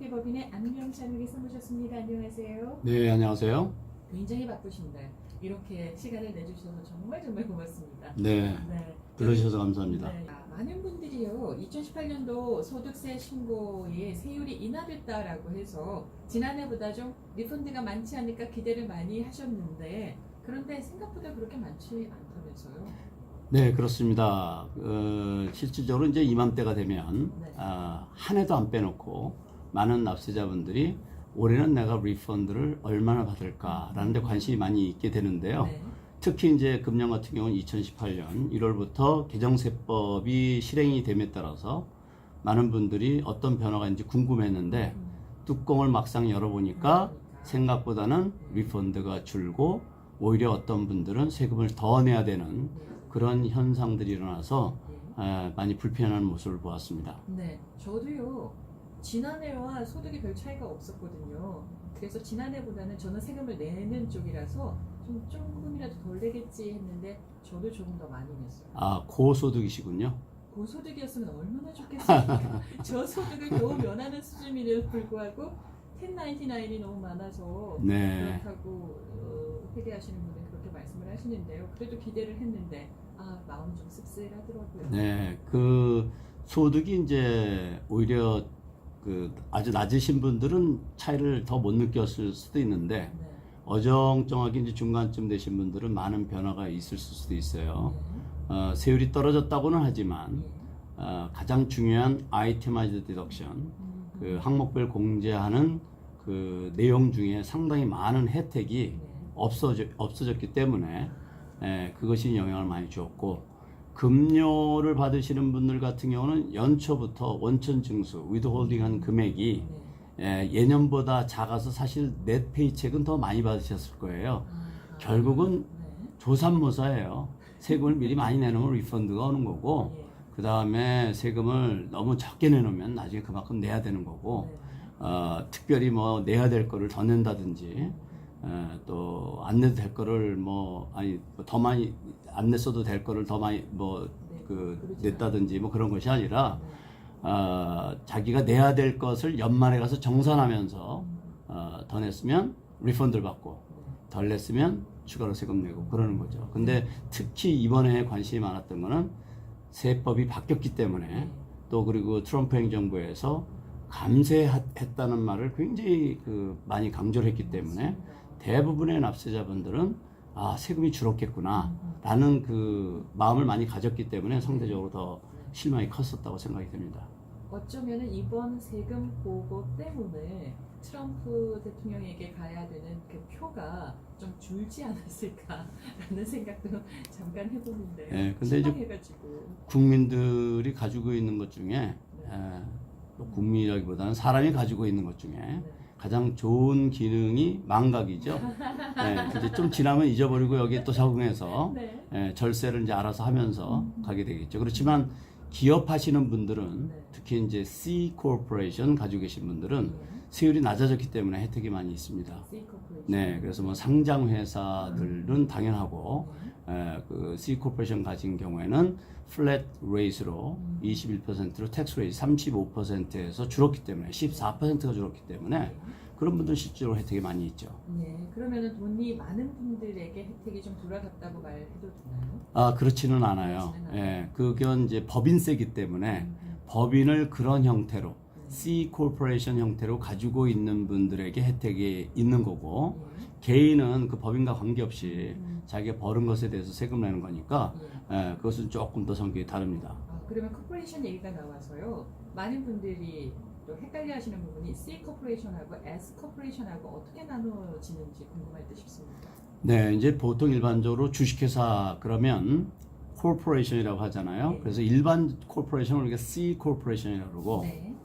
법인의 안명찬 회계사 모셨습니다. 안녕하세요. 네, 안녕하세요. 굉장히 바쁘신데 이렇게 시간을 내주셔서 정말 고맙습니다. 네, 네. 들어주셔서 감사합니다. 네. 많은 분들이요, 2018년도 소득세 신고의 세율이 인하됐다라고 해서 지난해보다 좀 리펀드가 많지 않을까 기대를 많이 하셨는데, 그런데 생각보다 그렇게 많지 않다면서요? 네, 그렇습니다. 실질적으로 이제 이맘때가 되면 네. 한 해도 안 빼놓고 많은 납세자분들이 올해는 내가 리펀드를 얼마나 받을까라는 데 관심이 많이 있게 되는데요. 네. 특히 이제 금년 같은 경우는 2018년 1월부터 개정세법이 실행이 됨에 따라서 많은 분들이 어떤 변화가 있는지 궁금했는데 뚜껑을 막상 열어보니까 생각보다는 리펀드가 줄고 오히려 어떤 분들은 세금을 더 내야 되는 그런 현상들이 일어나서 많이 불편한 모습을 보았습니다. 네, 저도요. 지난해와 소득이 별 차이가 없었거든요. 그래서 지난해보다는 저는 세금을 내는 쪽이라서 좀 조금이라도 덜 내겠지 했는데 저도 조금 더 많이 냈어요. 고소득이시군요. 고소득이었으면 얼마나 좋겠습니까? 저 소득을 겨우 면하는 수준임에도 불구하고 1099이 너무 많아서 네. 그렇다고 회계하시는 분은 그렇게 말씀을 하시는데요. 그래도 기대를 했는데 마음이 좀 씁쓸하더라고요. 네, 그 소득이 이제 오히려 그 아주 낮으신 분들은 차이를 더 못 느꼈을 수도 있는데 네. 어정쩡하게 이제 중간쯤 되신 분들은 많은 변화가 있을 수도 있어요. 네. 세율이 떨어졌다고는 하지만 예. 가장 중요한 아이템마이즈 디덕션, 그 항목별 공제하는 그 내용 중에 상당히 많은 혜택이 네. 없어졌기 때문에 그것이 영향을 많이 주었고, 급료를 받으시는 분들 같은 경우는 연초부터 원천 징수, 위드홀딩한 금액이 네. 예년보다 작아서 사실 넷 페이첵은 더 많이 받으셨을 거예요. 결국은 네. 조삼모사예요. 세금을 미리 많이 내놓으면 리펀드가 오는 거고, 예. 그 다음에 세금을 너무 적게 내놓으면 나중에 그만큼 내야 되는 거고, 네. 특별히 뭐 내야 될 거를 더 낸다든지, 또 안 내도 될 거를 더 많이 안 냈어도 될 거를 더 많이 냈다든지 뭐 그런 것이 아니라 자기가 내야 될 것을 연말에 가서 정산하면서 더 냈으면 리펀드를 받고 덜 냈으면 추가로 세금 내고 그러는 거죠. 근데 특히 이번에 관심이 많았던 거는 세법이 바뀌었기 때문에, 또 그리고 트럼프 행정부에서 감세했다는 말을 굉장히 많이 강조를 했기 때문에 대부분의 납세자분들은 세금이 줄었겠구나 라는 그 마음을 많이 가졌기 때문에 상대적으로 더 실망이 컸었다고 생각이 됩니다. 어쩌면은 이번 세금 보고 때문에 트럼프 대통령에게 가야 되는 그 표가 좀 줄지 않았을까라는 생각도 잠깐 해보는데. 네, 근데 이제 해가지고 국민들이 가지고 있는 것 중에 또 국민이라기보다는 사람이 가지고 있는 것 중에 가장 좋은 기능이 망각이죠. 이제 좀 지나면 잊어버리고 여기에 또 적응해서 네. 절세를 이제 알아서 하면서 가게 되겠죠. 그렇지만 기업하시는 분들은 특히 이제 C 코퍼레이션 가지고 계신 분들은 세율이 낮아졌기 때문에 혜택이 많이 있습니다. 네, 그래서 뭐 상장 회사들은 당연하고 그 C 코퍼레이션 가진 경우에는 플랫 레이스로 21%로 텍스 레이스 35%에서 줄었기 때문에 14%가 줄었기 때문에 그런 분들 실제로 혜택이 많이 있죠. 네, 그러면은 돈이 많은 분들에게 혜택이 좀 돌아갔다고 말해도 되나요? 그렇지는 않아요. 그건 이제 법인세기 때문에 법인을 그런 형태로 C 코퍼레이션 형태로 가지고 있는 분들에게 혜택이 있는 거고, 개인은 그 법인과 관계없이 자기가 벌은 것에 대해서 세금 내는 거니까 그것은 조금 더 성격이 다릅니다. 그러면 코퍼레이션 얘기가 나와서요, 많은 분들이 또 헷갈려 하시는 부분이 C 코퍼레이션하고 S 코퍼레이션하고 어떻게 나눠지는지 궁금할 듯 싶습니다. 네, 이제 보통 일반적으로 주식회사 그러면 코퍼레이션이라고 하잖아요. 네. 그래서 일반 코퍼레이션을 우리가 C 코퍼레이션이라고 그러고, 네.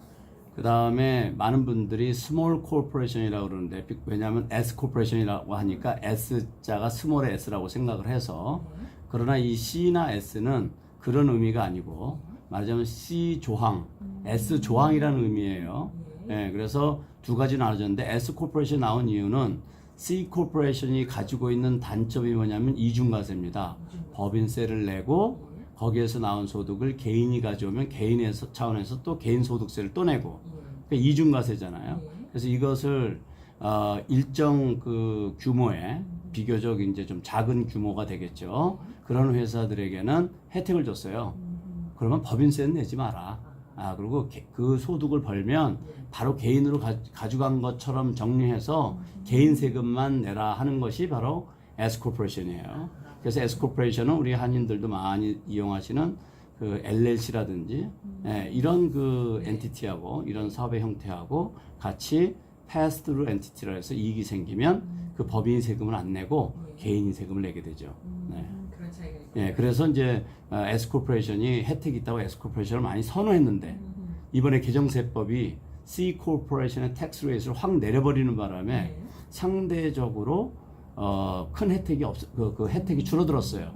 그 다음에 많은 분들이 스몰 코퍼레이션이라고 그러는데, 왜냐하면 S 코퍼레이션이라고 하니까 S자가 스몰의 S라고 생각을 해서, 그러나 이 C나 S는 그런 의미가 아니고 말하자면 C 조항, S 조항이라는 의미예요. 그래서 두 가지 나눠졌는데, S 코퍼레이션 나온 이유는 C 코퍼레이션이 가지고 있는 단점이 뭐냐면 이중과세입니다. 법인세를 내고 거기에서 나온 소득을 개인이 가져오면 개인의 차원에서 또 개인 소득세를 또 내고, 그러니까 이중과세잖아요. 예. 그래서 이것을 일정 그 규모의 비교적 이제 좀 작은 규모가 되겠죠. 그런 회사들에게는 혜택을 줬어요. 그러면 법인세는 내지 마라. 그리고 그 소득을 벌면 바로 개인으로 가져간 것처럼 정리해서 개인 세금만 내라 하는 것이 바로 Scorporation이에요. 그래서 Scorporation은 우리 한인들도 많이 이용하시는 그 LLC라든지 이런 그 엔티티하고 이런 사업의 형태하고 같이 pass-through entity라 해서 이익이 생기면 그 법인 세금을 안 내고 개인이 세금을 내게 되죠. 네. 그런 차이가 있군요. 예, 그래서 이제 Scorporation이 혜택이 있다고 Scorporation을 많이 선호했는데 이번에 개정세법이 C Corporation의 텍스 레이트를 확 내려버리는 바람에 네. 상대적으로 큰 혜택이 그 혜택이 줄어들었어요.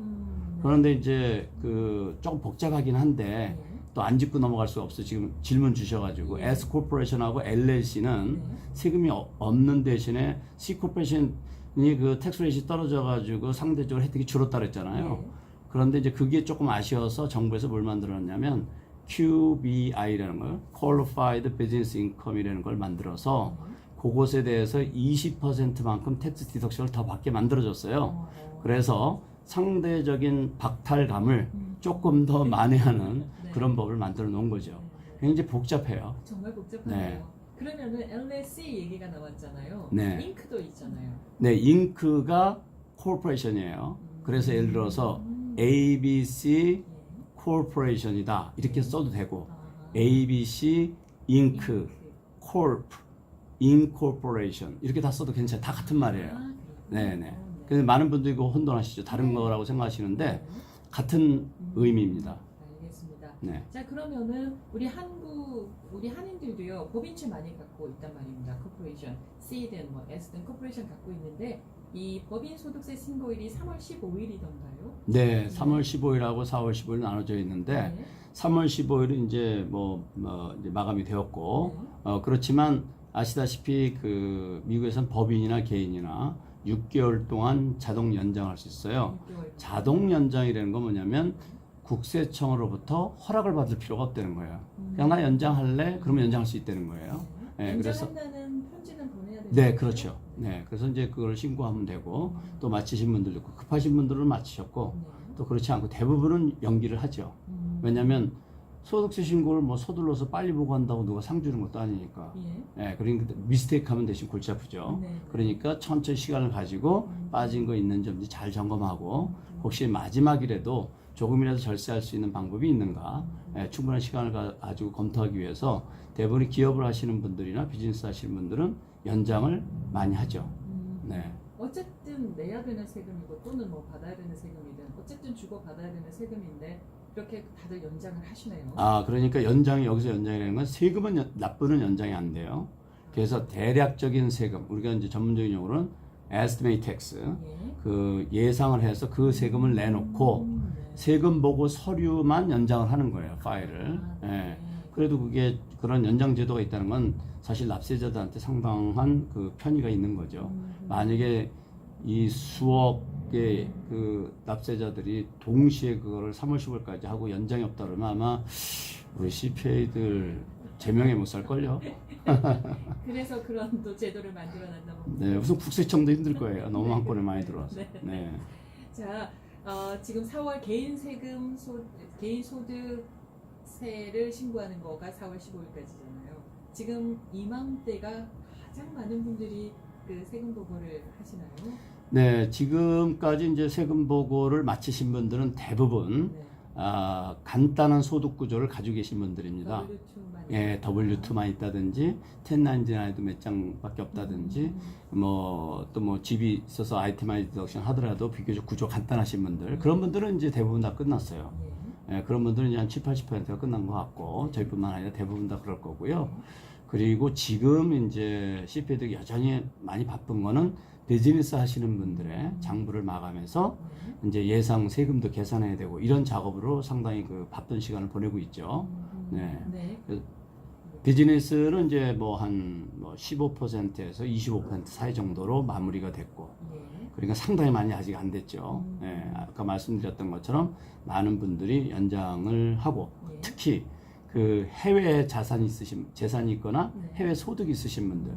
그런데 이제 그 조금 복잡하긴 한데 또 안 짚고 넘어갈 수가 없어. 지금 질문 주셔가지고 S Corporation하고 LLC는 세금이 없는 대신에 C Corporation이 그 텍스 레이트가 떨어져가지고 상대적으로 혜택이 줄었다 그랬잖아요. 그런데 이제 그게 조금 아쉬워서 정부에서 뭘 만들었냐면 QBI라는 걸 Qualified Business Income이라는 걸 만들어서 그것에 대해서 20%만큼 텍스 디덕션을 더 받게 만들어줬어요. 그래서 상대적인 박탈감을 조금 더 만회하는 그런 법을 만들어 놓은 거죠. 굉장히 복잡해요. 정말 복잡하네요. 네. 그러면은 LLC 얘기가 나왔잖아요. 네. 잉크도 있잖아요. 네, 잉크가 코퍼레이션이에요. 그래서 예를 들어서 ABC 코퍼레이션이다 이렇게 써도 되고 ABC 잉크 corp incorporation 이렇게 다 써도 괜찮아요. 다 같은 말이에요. 네네. 그래서 많은 분들이 그거 혼돈하시죠. 다른 거라고 생각하시는데 같은 의미입니다. 알겠습니다. 네. 자, 그러면은 우리 한인들도요 법인채 많이 갖고 있단 말입니다. 코퍼레이션, C든 뭐 S든 코퍼레이션 갖고 있는데 이 법인 소득세 신고일이 3월 15일이던가요? 네, 3월 15일하고 4월 15일 나눠져 있는데 3월 15일은 이제 이제 마감이 되었고 그렇지만 아시다시피 그 미국에서는 법인이나 개인이나 6개월 동안 자동 연장할 수 있어요. 6개월. 자동 연장이라는 건 뭐냐면 국세청으로부터 허락을 받을 필요가 없다는 거예요. 그냥 나 연장할래? 그러면 연장할 수 있다는 거예요. 네, 그래서 연장한다는 편지는 보내야 되죠. 네, 그렇죠. 네, 그래서 이제 그걸 신고하면 되고 또 마치신 분들도 있고 급하신 분들은 마치셨고 또 그렇지 않고 대부분은 연기를 하죠. 왜냐하면 소득세 신고를 뭐 서둘러서 빨리 보고 한다고 누가 상 주는 것도 아니니까. 네, 그러니까 미스테이크 하면 대신 골치 아프죠. 그러니까 천천히 시간을 가지고 빠진 거 있는지 없는지 잘 점검하고 혹시 마지막이라도 조금이라도 절세할 수 있는 방법이 있는가 충분한 시간을 가지고 검토하기 위해서 대부분 기업을 하시는 분들이나 비즈니스 하시는 분들은 연장을 많이 하죠. 네. 어쨌든 내야 되는 세금이고 또는 뭐 받아야 되는 세금이든 어쨌든 주고 받아야 되는 세금인데 이렇게 다들 연장을 하시네요. 그러니까 연장이 여기서 연장이라는 건 세금은 납부는 연장이 안 돼요. 그래서 대략적인 세금 우리가 이제 전문적인 용어로는 estimate tax 그 예상을 해서 그 세금을 내놓고 세금 보고 서류만 연장을 하는 거예요. 파일을. 그래도 그게 그런 연장 제도가 있다는 건 사실 납세자들한테 상당한 그 편의가 있는 거죠. 만약에 이 수억의 그 납세자들이 동시에 그거를 3월 10월까지 하고 연장이 없다 그러면 아마 우리 CPA들 제명에 못 살걸요. 그래서 그런 또 제도를 만들어놨나 봅니다. 네, 우선 국세청도 힘들 거예요. 너무 한 건에 많이 들어와서. 네. 자, 지금 4월 개인 소득세를 신고하는 거가 4월 15일까지잖아요. 지금 이맘때가 가장 많은 분들이 그 세금 보고를 하시나요? 네, 지금까지 이제 세금 보고를 마치신 분들은 대부분 간단한 소득 구조를 가지고 계신 분들입니다. 예, W2만 있다든지 1099에도 몇 장밖에 없다든지 또 집이 있어서 아이템아이즈 디덕션 하더라도 비교적 구조 간단하신 분들 그런 분들은 이제 대부분 다 끝났어요. 예, 그런 분들은 이제 한 70-80%가 끝난 것 같고 저희뿐만 아니라 대부분 다 그럴 거고요. 그리고 지금 이제 CPA들이 여전히 많이 바쁜 거는 비즈니스 하시는 분들의 장부를 마감해서 이제 예상 세금도 계산해야 되고 이런 작업으로 상당히 그 바쁜 시간을 보내고 있죠. 네. 비즈니스는 이제 한 15%에서 25% 사이 정도로 마무리가 됐고, 그러니까 상당히 많이 아직 안 됐죠. 아까 말씀드렸던 것처럼 많은 분들이 연장을 하고 특히 그 해외 재산이 있거나 네. 해외 소득이 있으신 분들,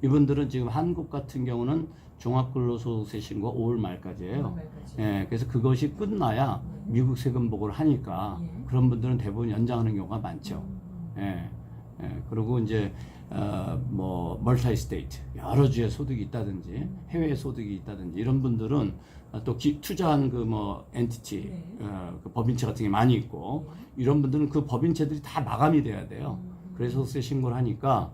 이분들은 지금 한국 같은 경우는 종합근로소득세 신고 5월 말까지예요. 예, 그래서 그것이 끝나야 미국 세금 보고를 하니까 예. 그런 분들은 대부분 연장하는 경우가 많죠. 예, 그리고 이제 뭐 멀티 스테이트 여러 주의 소득이 있다든지 해외 소득이 있다든지 이런 분들은 또 투자한 그 뭐 엔티티 네. 그 법인체 같은 게 많이 있고 이런 분들은 그 법인체들이 다 마감이 돼야 돼요. 그래서 소득세 신고를 하니까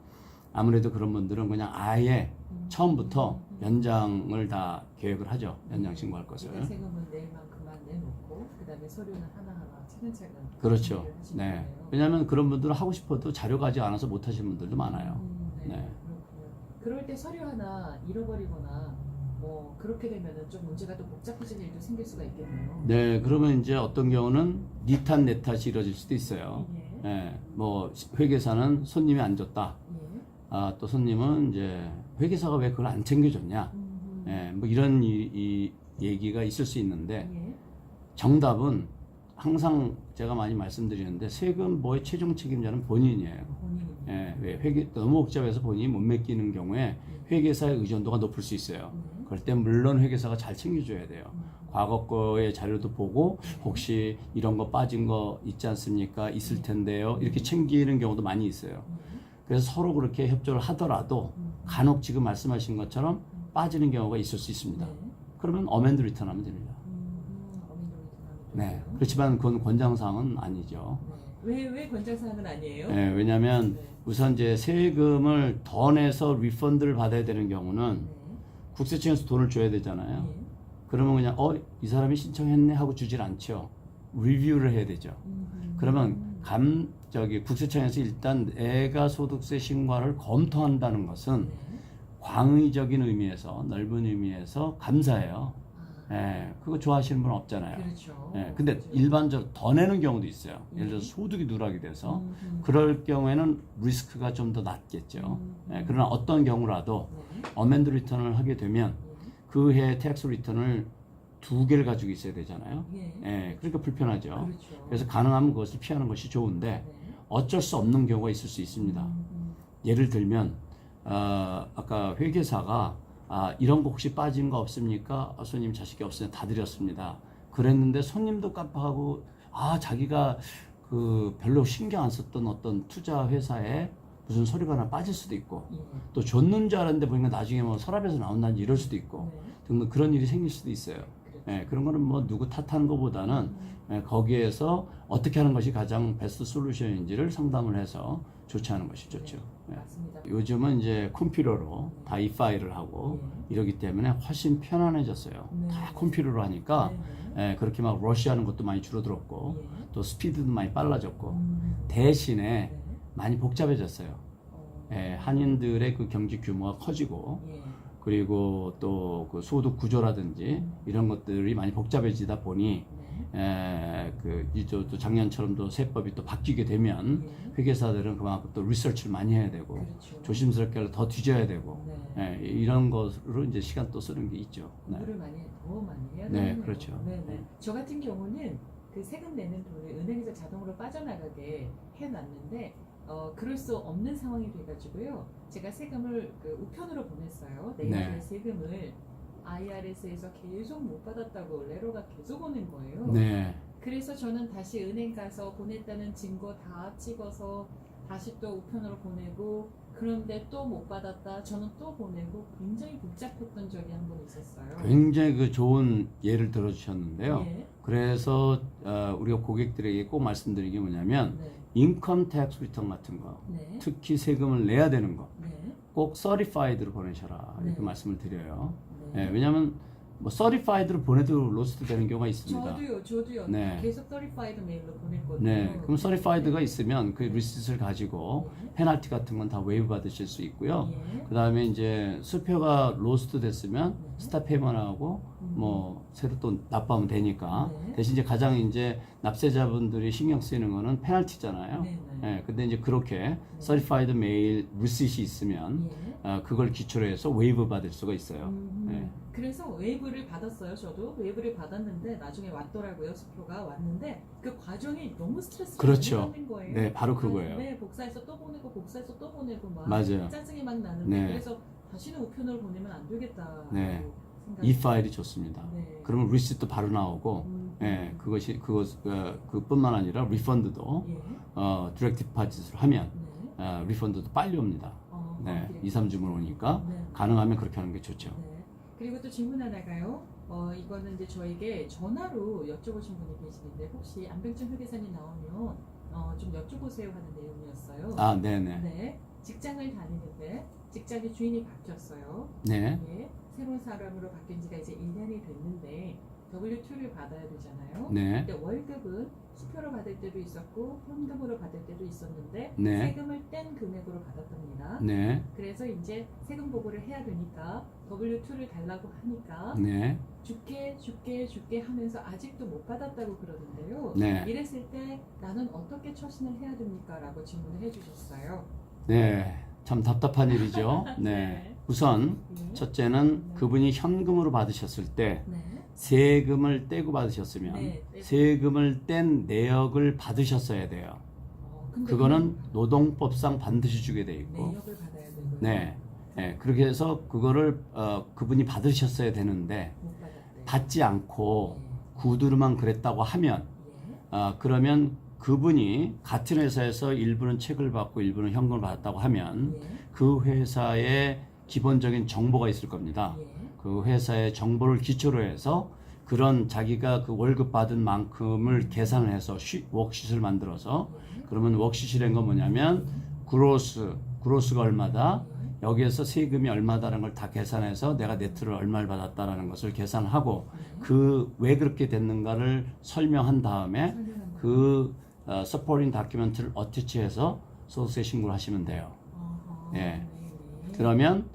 아무래도 그런 분들은 그냥 아예 처음부터 연장을 다 계획을 하죠. 연장 신고할 것을. 그러니까 세금은 내일만큼만 내놓고 그다음에 서류는 하나하나 차근차근 그렇죠. 준비를 하시는 네. 거네요. 왜냐하면 그런 분들은 하고 싶어도 자료가 아직 안 와서 못 하시는 분들도 많아요. 네. 네. 그렇군요. 그럴 때 서류 하나 잃어버리거나 뭐 그렇게 되면은 좀 문제가 또 복잡해질 일도 생길 수가 있겠네요. 네, 그러면 이제 어떤 경우는 니 탓 내 탓이 이루어질 수도 있어요. 예. 예, 뭐 회계사는 손님이 안 줬다. 예. 또 손님은 이제 회계사가 왜 그걸 안 챙겨줬냐. 예, 뭐 이런 이 얘기가 있을 수 있는데 예. 정답은 항상 제가 많이 말씀드리는데 세금보의 최종 책임자는 본인이에요. 본인이. 예, 왜 너무 복잡해서 본인이 못 맡기는 경우에 회계사의 의존도가 높을 수 있어요. 네. 그럴 때 물론 회계사가 잘 챙겨줘야 돼요. 과거 거의 자료도 보고 혹시 이런 거 빠진 거 있지 않습니까? 있을 텐데요. 이렇게 챙기는 경우도 많이 있어요. 그래서 서로 그렇게 협조를 하더라도 간혹 지금 말씀하신 것처럼 빠지는 경우가 있을 수 있습니다. 네. 그러면 어멘드 리턴 하면 됩니다. 네. 그렇지만 그건 권장사항은 아니죠. 왜 권장사항은 아니에요? 네, 왜냐하면 네. 우선 이제 세금을 더 내서 리펀드를 받아야 되는 경우는 네. 국세청에서 돈을 줘야 되잖아요. 예. 그러면 그냥 이 사람이 신청했네 하고 주질 않죠. 리뷰를 해야 되죠. 그러면 국세청에서 일단 애가 소득세 신고를 검토한다는 것은 네. 광의적인 의미에서 넓은 의미에서 감사해요. 예, 그거 좋아하시는 분은 없잖아요. 그렇죠. 예, 근데 그렇죠. 일반적으로 더 내는 경우도 있어요. 예를 들어서 소득이 누락이 돼서 그럴 경우에는 리스크가 좀 더 낮겠죠. 예, 그러나 어떤 경우라도 네. 어멘드 리턴을 하게 되면 그 해 텍스 리턴을 2개를 가지고 있어야 되잖아요. 예. 예, 그러니까 불편하죠. 그렇죠. 그래서 가능하면 그것을 피하는 것이 좋은데 네. 어쩔 수 없는 경우가 있을 수 있습니다. 예를 들면 아까 회계사가 이런 거 혹시 빠진 거 없습니까? 손님 자식이 없으면 다 드렸습니다. 그랬는데 손님도 깜빡하고 자기가 그 별로 신경 안 썼던 어떤 투자 회사에 무슨 서류가 하나 빠질 수도 있고 예. 또 줬는 줄 알았는데 보니까 나중에 뭐 서랍에서 나온다든지 이럴 수도 있고 네. 등등 그런 일이 생길 수도 있어요. 그렇죠. 예, 그런 거는 뭐 누구 탓하는 것보다는 거기에서 어떻게 하는 것이 가장 베스트 솔루션인지를 상담을 해서 조치하는 것이 좋죠. 예. 맞습니다. 요즘은 이제 컴퓨터로 다 이 파일을 하고 이러기 때문에 훨씬 편안해졌어요. 네. 다 컴퓨터로 하니까 네. 그렇게 막 러시하는 것도 많이 줄어들었고 예. 또 스피드도 많이 빨라졌고 대신에 네. 많이 복잡해졌어요. 한인들의 그 경제 규모가 커지고 예. 그리고 또 그 소득 구조라든지 이런 것들이 많이 복잡해지다 보니 네. 또 작년처럼 또 세법이 또 바뀌게 되면 예. 회계사들은 그만큼 또 리서치를 많이 해야 되고 그렇죠. 조심스럽게 더 뒤져야 되고 네. 이런 것으로 이제 시간 또 쓰는 게 있죠. 공부를 더 많이 해야 네, 되네요. 그렇죠. 네, 네. 저 같은 경우는 그 세금 내는 돈을 은행에서 자동으로 빠져나가게 해놨는데 그럴 수 없는 상황이 돼가지고요. 제가 세금을 그 우편으로 보냈어요. 내야 될 세금을 IRS에서 계속 못 받았다고 레로가 계속 오는 거예요. 네. 그래서 저는 다시 은행 가서 보냈다는 증거 다 찍어서 다시 또 우편으로 보내고 그런데 또 못 받았다. 저는 또 보내고 굉장히 복잡했던 적이 한 번 있었어요. 굉장히 그 좋은 예를 들어주셨는데요. 예. 그래서 우리가 고객들에게 꼭 말씀드리는 게 뭐냐면 네. 인컴 텍스 리턴 같은 거, 네. 특히 세금을 내야 되는 거, 네. 꼭 서리파이드로 보내셔라 이렇게 네. 말씀을 드려요. 네. 왜냐하면 뭐 서리파이드로 보내도 로스트 되는 경우가 있습니다. 저도요. 네. 계속 서리파이드 메일로 보냈거든요. 네, 그럼 서리파이드가 있으면 그 리시트를 가지고 페널티 같은 건 다 웨이브 받으실 수 있고요. 예. 그 다음에 이제 수표가 로스트 됐으면 스탑 페이먼하고 뭐 새로 또 납부하면 되니까. 네. 대신 이제 가장 이제 납세자분들이 신경 쓰이는 거는 페널티잖아요. 네. 예, 근데 이제 그렇게 Certified Mail Receipt이 있으면 그걸 기초로 해서 웨이브 받을 수가 있어요. 예. 그래서 웨이브를 받았어요. 저도 웨이브를 받았는데 나중에 왔더라고요. 수표가 왔는데 그 과정이 너무 스트레스가 그렇죠. 많이 받는 거예요. 네, 바로 그거예요. 네, 복사해서 또 보내고 복사해서 또 보내고 막 맞아요. 짜증이 막 나는데 네. 그래서 다시는 우편으로 보내면 안 되겠다. 네. 생각이 이 파일이 좋습니다. 네. 그러면 리시트도 바로 나오고, 예, 그것뿐만 아니라 리펀드도 디렉트 디파짓을 하면 네. 리펀드도 빨리 옵니다. 네, 그래요. 2, 3주면 오니까 네. 가능하면 그렇게 하는 게 좋죠. 네. 그리고 또 질문 하나가요. 이거는 이제 저에게 전화로 여쭤보신 분이 계시는데 혹시 안병준 회계사님 나오면 좀 여쭤보세요 하는 내용이었어요. 아, 네네. 네. 직장을 다니는데 직장의 주인이 바뀌었어요. 네, 예, 새로운 사람으로 바뀐 지가 이제 1년이 됐는데 W2를 받아야 되잖아요. 네, 근데 월급은 수표로 받을 때도 있었고 현금으로 받을 때도 있었는데 네. 세금을 뗀 금액으로 받았답니다. 네, 그래서 이제 세금 보고를 해야 되니까 W2를 달라고 하니까 네, 줄게 하면서 아직도 못 받았다고 그러는데요. 네. 이랬을 때 나는 어떻게 처신을 해야 됩니까? 라고 질문을 해주셨어요. 네. 참 답답한 일이죠. 네. 우선 네. 첫째는 네. 그분이 현금으로 받으셨을 때 네. 세금을 떼고 받으셨으면 네. 세금을 뗀 내역을 받으셨어야 돼요. 근데 그거는 노동법상 반드시 주게 돼 있고, 내역을 받아야 되고요. 네, 네, 그렇게 해서 그거를 그분이 받으셨어야 되는데 못 받았대. 받지 않고 네. 구두로만 그랬다고 하면 예. 그러면 그분이 같은 회사에서 일부는 책을 받고 일부는 현금을 받았다고 하면 예. 그 회사의 기본적인 정보가 있을 겁니다. 예. 그 회사의 정보를 기초로 해서 그런 자기가 그 월급 받은 만큼을 계산을 해서 워크시트를 만들어서 예. 그러면 워크시트란 건 뭐냐면 그로스가 얼마다 여기에서 세금이 얼마다라는 걸 다 계산해서 내가 네트를 얼마를 받았다라는 것을 계산하고 그 왜 그렇게 됐는가를 설명한 다음에 설명한 거. 그 서포팅 다큐멘트를 어태치해서 소득세 신고를 하시면 돼요. 어허. 예. 네. 그러면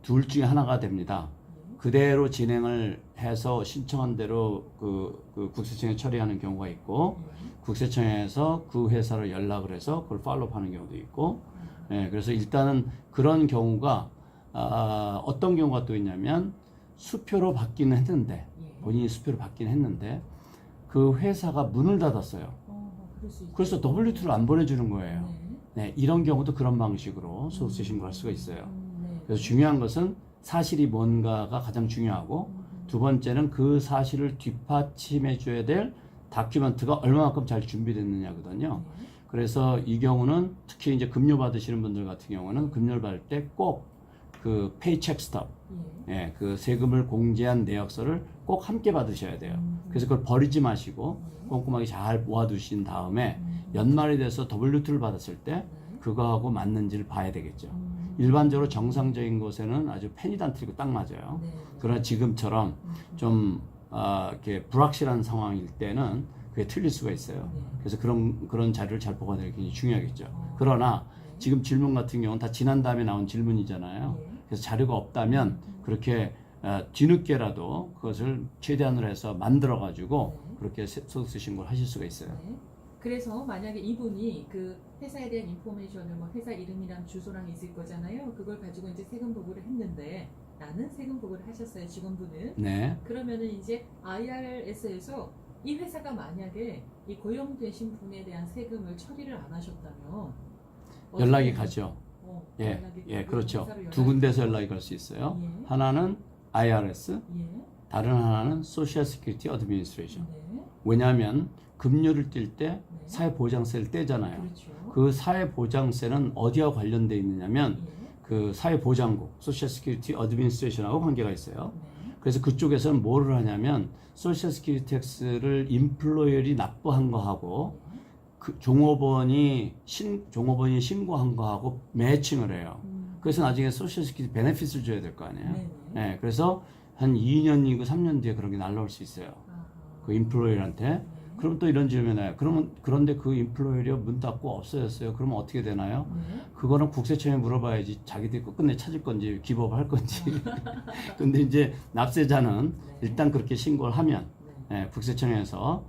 둘 중에 하나가 됩니다. 네. 그대로 진행을 해서 신청한 대로 그 국세청에 처리하는 경우가 있고 국세청에서 그 회사로 연락을 해서 그걸 팔로우하는 경우도 있고, 예, 그래서 일단은 그런 경우가 어떤 경우가 또 있냐면 수표로 받기는 했는데 예. 본인이 수표로 받긴 했는데 그 회사가 문을 닫았어요. 그럴 수 있죠. 그래서 W2를 안 보내주는 거예요. 네. 네, 이런 경우도 그런 방식으로 소득세 신고할 수가 있어요. 네. 그래서 중요한 것은 사실이 뭔가가 가장 중요하고 두 번째는 그 사실을 뒷받침해 줘야 될 다큐멘트가 얼마만큼 잘 준비됐느냐거든요. 네. 그래서 이 경우는 특히 이제 급료 받으시는 분들 같은 경우는 급료를 받을 때 꼭 그 페이첵 스톱, 예, 그 세금을 공제한 내역서를 꼭 함께 받으셔야 돼요. 그래서 그걸 버리지 마시고 꼼꼼하게 잘 모아두신 다음에 연말이 돼서 W2를 받았을 때 그거하고 맞는지를 봐야 되겠죠. 일반적으로 정상적인 곳에는 아주 페니단트리고 딱 맞아요. 네. 그러나 지금처럼 좀 이렇게 불확실한 상황일 때는 그게 틀릴 수가 있어요. 네. 그래서 그런 자료를 잘 보관하는 게 굉장히 중요하겠죠. 그러나 지금 질문 같은 경우는 다 지난 다음에 나온 질문이잖아요. 네. 그래서 자료가 없다면 그렇게 뒤늦게라도 그것을 최대한으로 해서 만들어 가지고 그렇게 소득세 신고를 하실 수가 있어요. 네. 그래서 만약에 이분이 그 회사에 대한 인포메이션을 뭐 회사 이름이랑 주소랑 있을 거잖아요. 그걸 가지고 이제 세금 보고를 했는데 나는 세금 보고를 하셨어요, 직원분은. 네. 그러면은 이제 IRS에서 이 회사가 만약에 이 고용되신 분에 대한 세금을 처리를 안 하셨다면 연락이 어떻게- 가죠. 연락이 예, 가고 그렇죠. 회사로 두 군데서 연락이 갈 수 있어요. 예. 하나는 IRS, 예. 다른 하나는 Social Security Administration. 네. 왜냐하면 급료를 뛸 때 네. 사회보장세를 떼잖아요. 그렇죠. 그 사회보장세는 어디와 관련돼 있느냐면 예. 그 사회보장국, Social Security Administration하고 관계가 있어요. 네. 그래서 그쪽에서는 뭐를 하냐면 소셜 시큐리티 텍스를 임플로이어리 납부한 거하고 그 종업원이 신고한 거하고 매칭을 해요. 그래서 나중에 소셜 시큐리티 베네핏을 줘야 될 거 아니에요. 네네. 네, 그래서 한 2년이고 3년 뒤에 그런 게 날라올 수 있어요. 아하. 그 임플로이어한테. 네. 그럼 또 이런 질문이 나요. 그러면 그런데 그 인플로이어 문 닫고 없어졌어요. 그러면 어떻게 되나요? 네. 그거는 국세청에 물어봐야지 자기들이 끝내 찾을 건지 기법할 건지. 근데 이제 납세자는 네. 일단 그렇게 신고를 하면 네. 국세청에서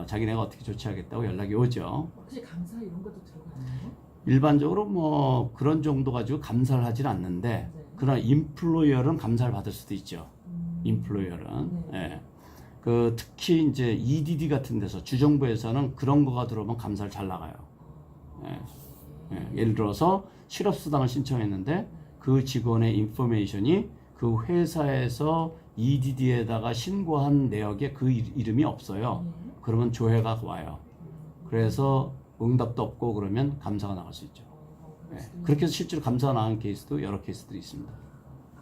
자기네가 어떻게 조치하겠다고 연락이 오죠. 혹시 감사 이런 것도 들어가나요? 일반적으로 뭐 그런 정도 가지고 감사를 하진 않는데 네. 그러나 인플로이어는 감사를 받을 수도 있죠. 인플로이어는. 네. 예. 그 특히 이제 EDD 같은 데서 주정부에서는 그런 거가 들어오면 감사를 잘 나가요. 예. 예. 예를 들어서 실업수당을 신청했는데 그 직원의 인포메이션이 그 회사에서 EDD에다가 신고한 내역에 그 이름이 없어요. 그러면 조회가 와요. 그래서 응답도 없고 그러면 감사가 나갈 수 있죠. 예. 그렇게 해서 실제로 감사가 나온 케이스도 여러 케이스들이 있습니다.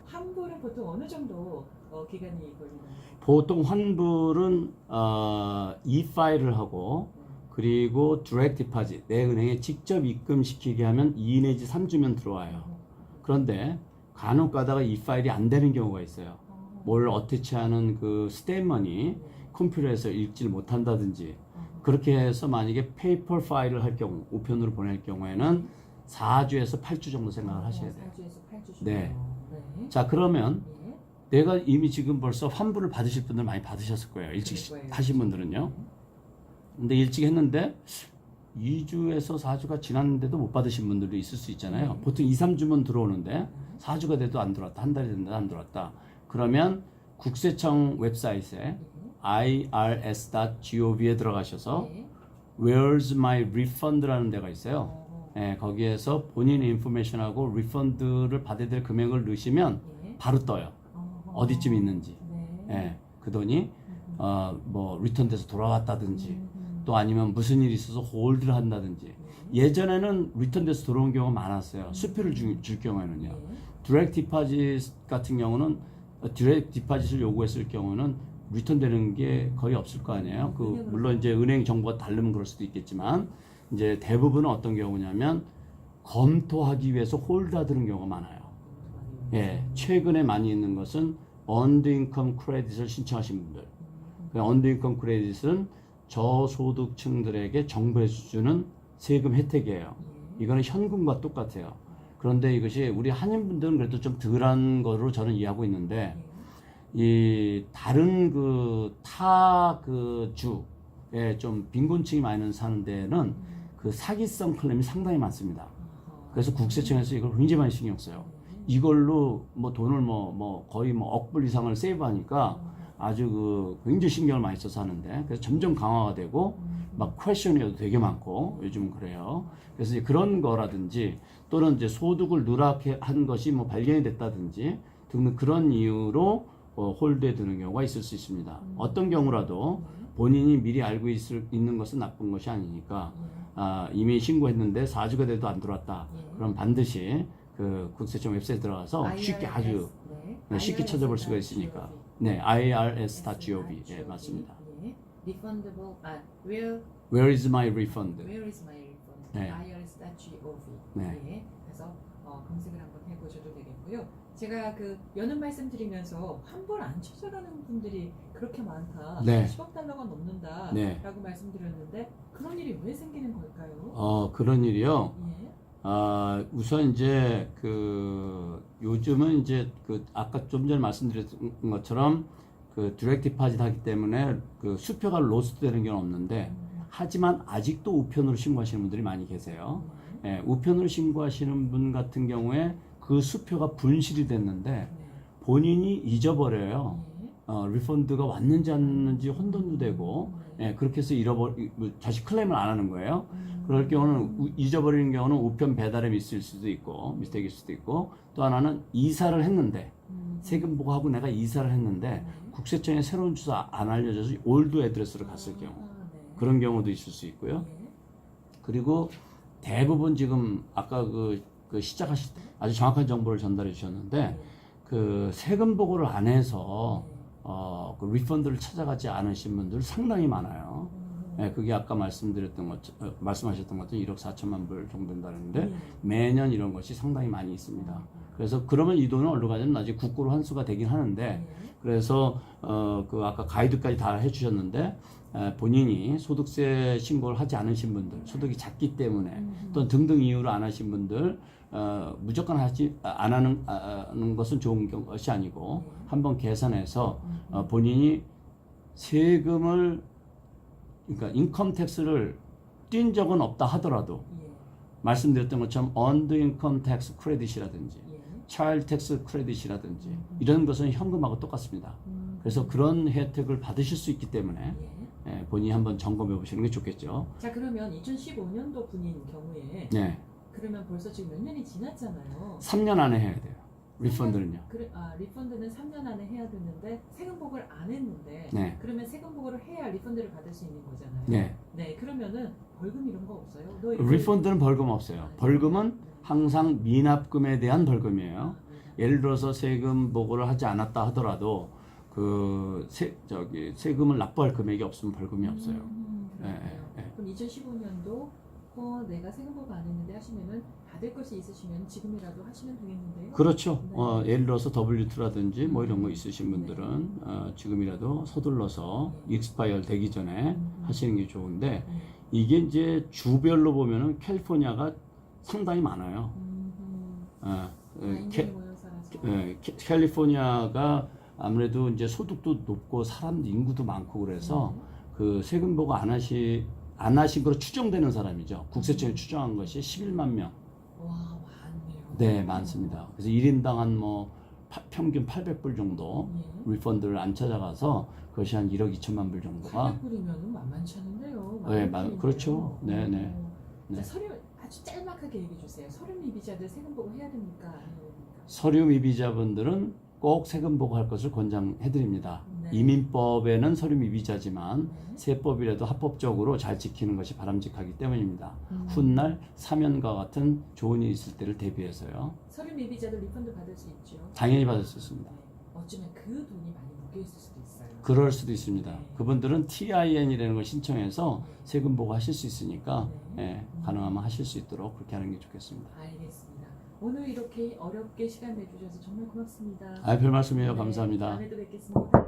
환불은 보통 어느 정도 기간이 걸리나요? 보통 환불은 e-파일을 하고 그리고 디렉트 디파짓 내 은행에 직접 입금시키게 하면 2 내지 3주면 들어와요. 그런데 간혹 가다가 e-파일이 안 되는 경우가 있어요. 뭘 어태치하는 그 스테이머니 컴퓨터에서 읽지를 못한다든지 그렇게 해서 만약에 페이퍼 파일을 할 경우 우편으로 보낼 경우에는 4주에서 8주 정도 생각을 하셔야 돼요. 4주에서 8주 정도. 네. 네. 자 그러면 예. 내가 이미 지금 벌써 환불을 받으실 분들 많이 받으셨을 거예요. 일찍 그럴 거예요. 하신 분들은요. 근데 일찍 했는데 2주에서 4주가 지났는데도 못 받으신 분들도 있을 수 있잖아요. 네. 보통 2, 3주면 들어오는데 4주가 돼도 안 들어왔다. 한 달이 됐는데 안 들어왔다. 그러면 국세청 웹사이트에 irs.gov에 들어가셔서 네. Where's my refund라는 데가 있어요. 예, 거기에서 본인의 인포메이션하고 리펀드를 받아야 될 금액을 넣으시면 예. 바로 떠요. 어디쯤 있는지. 네. 예, 그 돈이 뭐 리턴돼서 돌아왔다든지 또 아니면 무슨 일이 있어서 홀드를 한다든지. 예전에는 리턴돼서 들어온 경우가 많았어요. 수표를 줄 경우에는요. 네. 디렉트 디파짓 같은 경우는 디렉트 디파짓을 요구했을 경우는 리턴되는 게 거의 없을 거 아니에요. 그 물론 이제 은행 정보가 다르면 그럴 수도 있겠지만 이제 대부분은 어떤 경우냐면 검토하기 위해서 홀드하는 경우가 많아요. 예, 최근에 많이 있는 것은 earned income credit을 신청하신 분들. 그 earned income credit은 저소득층들에게 정부에서 주는 세금 혜택이에요. 이거는 현금과 똑같아요. 그런데 이것이 우리 한인분들은 그래도 좀 덜한 거로 저는 이해하고 있는데 이 다른 그 타 그 주에 좀 빈곤층이 많이 사는 데는 그 사기성 클레임이 상당히 많습니다. 그래서 국세청에서 이걸 굉장히 많이 신경 써요. 이걸로 뭐 돈을 뭐 거의 뭐 억불 이상을 세이브하니까 아주 그 굉장히 신경을 많이 써서 하는데 그래서 점점 강화가 되고 막 퀘션이 되게 많고 요즘은 그래요. 그래서 이제 그런 거라든지 또는 이제 소득을 누락한 것이 뭐 발견이 됐다든지 등등 그런 이유로 홀드에 두는 경우가 있을 수 있습니다. 어떤 경우라도 본인이 미리 알고 있는 것은 나쁜 것이 아니니까 이미 신고했는데 4주가 돼도 안 들어왔다. 그럼 반드시 그 국세청 웹사이트에 들어가서 쉽게 아주 쉽게 찾아볼 수가 있으니까. 네, irs.gov. 예, 맞습니다. refundable Where is my refund? where is my refund? 네. irs.gov. 네. 예. 그래서 검색을 한번 해보셔도 되겠고요. 제가 그 여는 말씀드리면서 환불 안 찾아가는 분들이 그렇게 많다. 네. 10억 달러가 넘는다라고 네. 말씀드렸는데 그런 일이 왜 생기는 걸까요? 그런 일이요. 예. 우선 이제 그 요즘은 이제 그 아까 좀 전에 말씀드렸던 것처럼 그 디렉트 디파짓 하기 때문에 그 수표가 로스트 되는 경우는 없는데 하지만 아직도 우편으로 신고하시는 분들이 많이 계세요. 예, 우편으로 신고하시는 분 같은 경우에 그 수표가 분실이 됐는데 본인이 잊어버려요. 리펀드가 왔는지 안 왔는지 혼돈도 되고 그렇게 해서 다시 클레임을 안 하는 거예요. 그럴 경우는 잊어버리는 경우는 우편 배달에 미스일 수도 있고 미스테이크일 수도 있고 또 하나는 이사를 했는데 세금 보고하고 내가 이사를 했는데 국세청에 새로운 주소 안 알려줘서 올드 애드레스로 갔을 경우 그런 경우도 있을 수 있고요. 그리고 대부분 지금 아까 그 시작하실 때 아주 정확한 정보를 전달해 주셨는데 그 세금 보고를 안 해서 그 리펀드를 찾아가지 않으신 분들 상당히 많아요. 예, 그게 아까 말씀하셨던 것처럼 1억 4천만 불 정도 된다는데 매년 이런 것이 상당히 많이 있습니다. 그래서 그러면 이 돈은 어디로 가냐면 나중에 국고로 환수가 되긴 하는데 그래서 그 아까 가이드까지 다 해주셨는데 본인이 소득세 신고를 하지 않으신 분들, 소득이 작기 때문에 또는 등등 이유로 안 하신 분들 무조건 안 하는 것은 좋은 것이 아니고 한번 계산해서 본인이 세금을 그러니까 인컴 텍스를 뛴 적은 없다 하더라도 말씀드렸던 것처럼 earned income tax credit이라든지 child tax credit이라든지 이런 것은 현금하고 똑같습니다. 그래서 그런 혜택을 받으실 수 있기 때문에 본인이 한번 점검해 보시는 게 좋겠죠. 자, 그러면 2015년도 분인 경우에 네. 그러면 벌써 지금 몇 년이 지났잖아요. 3년 안에 해야 돼요. 리펀드는요. 리펀드는 3년 안에 해야 되는데 세금복을 안 했는데 네. 그러면 세금복을 해야 리펀드를 받을 수 있는 거잖아요. 네. 네, 그러면은 벌금 이런 거 없어요? 리펀드는 벌금 없어요. 벌금은 항상 미납금에 대한 벌금이에요. 예를 들어서 세금 보고를 하지 않았다 하더라도 그 세금을 납부할 금액이 없으면 벌금이 없어요. 그럼 2015년도 내가 세금보고 안 했는데 하시면은 받을 것이 있으시면 지금이라도 하시면 되겠는데요? 그렇죠. 네. 예를 들어서 W2라든지 뭐 이런 거 있으신 분들은 지금이라도 서둘러서 익스파이어 되기 전에 하시는 게 좋은데 이게 이제 주별로 보면은 캘리포니아가 상당히 많아요. 인근에 모여 살아서. 캘리포니아가 아무래도 이제 소득도 높고 사람 인구도 많고 그래서 그 세금 보고 안 하신 거로 추정되는 사람이죠. 국세청이 추정한 것이 11만 명. 와, 많네요. 네, 많습니다. 그래서 1인당 한 뭐 평균 800불 정도 리펀드를 안 찾아가서 그것이 한 1억 2천만 불 정도가 800불이면 만만치 않은데요. 네, 그렇죠. 네, 네. 자, 서류 아주 짤막하게 얘기해 주세요. 서류 미비자들 세금 보고 해야 됩니까? 안 해야 됩니까? 서류 미비자분들은 꼭 세금 보고할 것을 권장해 드립니다. 네. 이민법에는 서류 미비자지만 네. 세법이라도 합법적으로 잘 지키는 것이 바람직하기 때문입니다. 훗날 사면과 같은 좋은 일이 있을 때를 대비해서요. 서류 미비자들 리펀드 받을 수 있죠. 당연히 받을 수 있습니다. 네. 어쩌면 그 돈이 많이 묶여 있을 수도 있어요. 그럴 수도 있습니다. 네. 그분들은 TIN이라는 걸 신청해서 세금 보고하실 수 있으니까 네. 가능하면 하실 수 있도록 그렇게 하는 게 좋겠습니다. 알겠습니다. 오늘 이렇게 어렵게 시간 내주셔서 정말 고맙습니다. 별 말씀이에요. 네, 감사합니다. 다음에 또 뵙겠습니다.